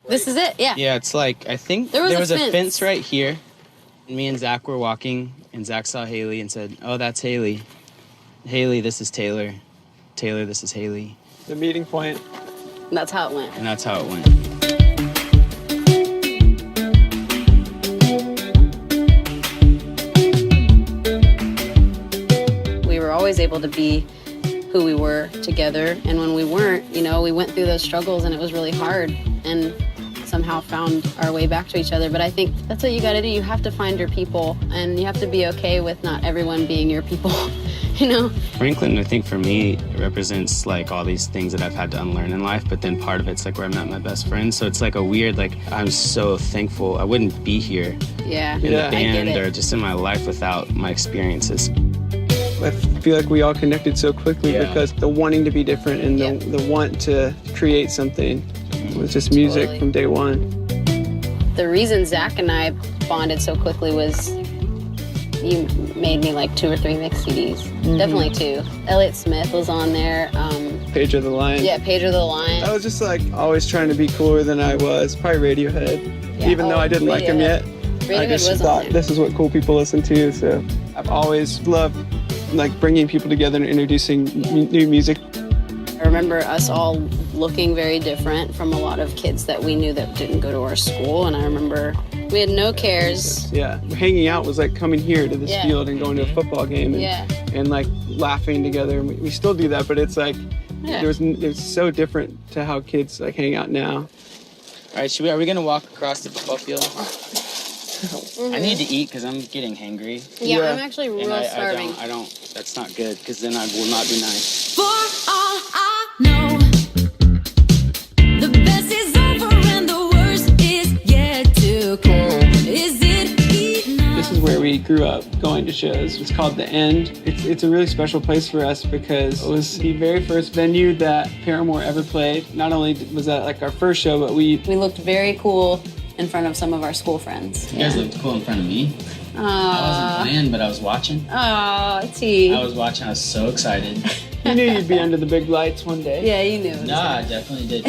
This is it, yeah. Yeah, it's like, I think there was a fence right here. And me and Zach were walking, and Zach saw Haley and said, oh, that's Haley. Haley, this is Taylor. Taylor, this is Haley. The meeting point. And that's how it went. And that's how it went. We were always able to be who we were together, and when we weren't, you know, we went through those struggles and it was really hard, and somehow found our way back to each other. But I think that's what you gotta do. You have to find your people, and you have to be okay with not everyone being your people, you know? Franklin, I think for me, it represents like all these things that I've had to unlearn in life, but then part of it's like where I met my best friend. So it's like a weird, like, I'm so thankful. I wouldn't be here in the band or just in my life without my experiences. I feel like we all connected so quickly because the wanting to be different and the want to create something was just music from day one. The reason Zach and I bonded so quickly was you made me like 2 or 3 mix CDs. Definitely 2. Elliott Smith was on there. Pedro the Lion. Yeah, Pedro the Lion. I was just like always trying to be cooler than I was. Probably Radiohead. Even though I didn't like him yet. I just thought this is what cool people listen to. So I've always loved like bringing people together and introducing new music. I remember us all looking very different from a lot of kids that we knew that didn't go to our school, and I remember we had no cares. Yeah, hanging out was like coming here to this field and going to a football game and like laughing together. And we still do that, but it's like it's so different to how kids like hang out now. All right, are we gonna walk across the football field? I need to eat because I'm getting hangry. Yeah, I'm actually real starving. I don't, that's not good because then I will not be nice. For all I know, the best is over and the worst is yet to come. Is it enough? This is where we grew up going to shows. It's called The End. It's a really special place for us because it was the very first venue that Paramore ever played. Not only was that like our first show, but we looked very cool in front of some of our school friends. You guys looked cool in front of me. I wasn't playing, but I was watching. Oh, T. I was watching. I was so excited. You knew you'd be under the big lights one day. Yeah, you knew. No, I definitely did.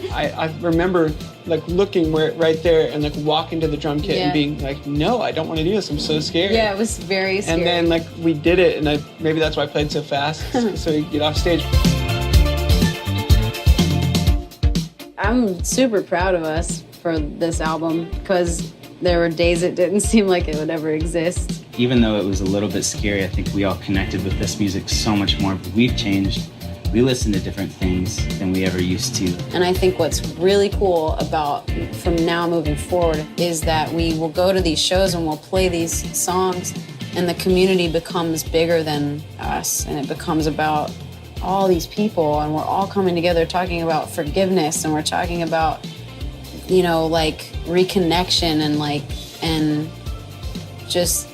I remember like looking right there and like walking to the drum kit and being like, no, I don't want to do this. I'm so scared. Yeah, it was very scary. And then like we did it, and maybe that's why I played so fast, so you get off stage. I'm super proud of us for this album because there were days it didn't seem like it would ever exist. Even though it was a little bit scary, I think we all connected with this music so much more. We've changed. We listen to different things than we ever used to. And I think what's really cool about from now moving forward is that we will go to these shows and we'll play these songs and the community becomes bigger than us, and it becomes about all these people, and we're all coming together talking about forgiveness, and we're talking about, you know, like reconnection and just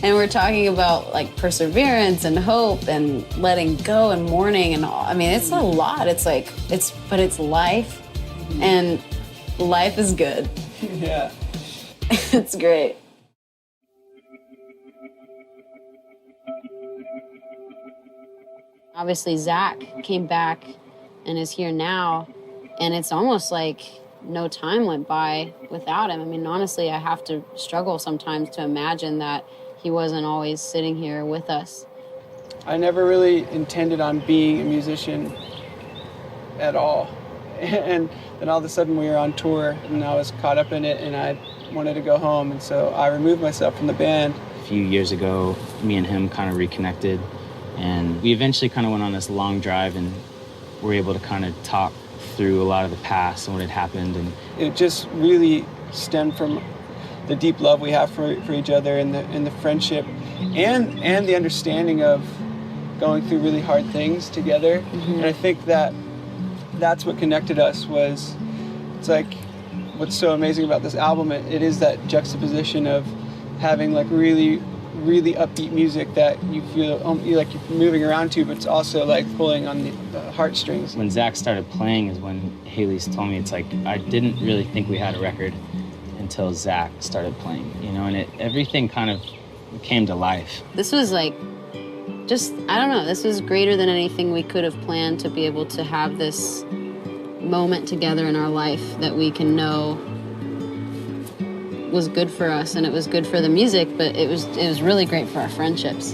and we're talking about like perseverance and hope and letting go and mourning and all. I mean, it's a lot. It's like but it's life, and life is good. Yeah. It's great. Obviously, Zach came back and is here now, and it's almost like no time went by without him. I mean, honestly, I have to struggle sometimes to imagine that he wasn't always sitting here with us. I never really intended on being a musician at all. And then all of a sudden we were on tour, and I was caught up in it, and I wanted to go home, and so I removed myself from the band. A few years ago, me and him kind of reconnected, and we eventually kind of went on this long drive and were able to kind of talk through a lot of the past and what had happened. And it just really stemmed from the deep love we have for each other, and the friendship and the understanding of going through really hard things together. And I think that's what connected us. It's like what's so amazing about this album, it is that juxtaposition of having like really upbeat music that you feel like you're moving around to, but it's also like pulling on the heartstrings. When Zach started playing is when Haley's told me, it's like I didn't really think we had a record until Zach started playing, you know, and everything kind of came to life. This was like, I don't know, this was greater than anything we could have planned, to be able to have this moment together in our life that we can know was good for us, and it was good for the music, but it was really great for our friendships.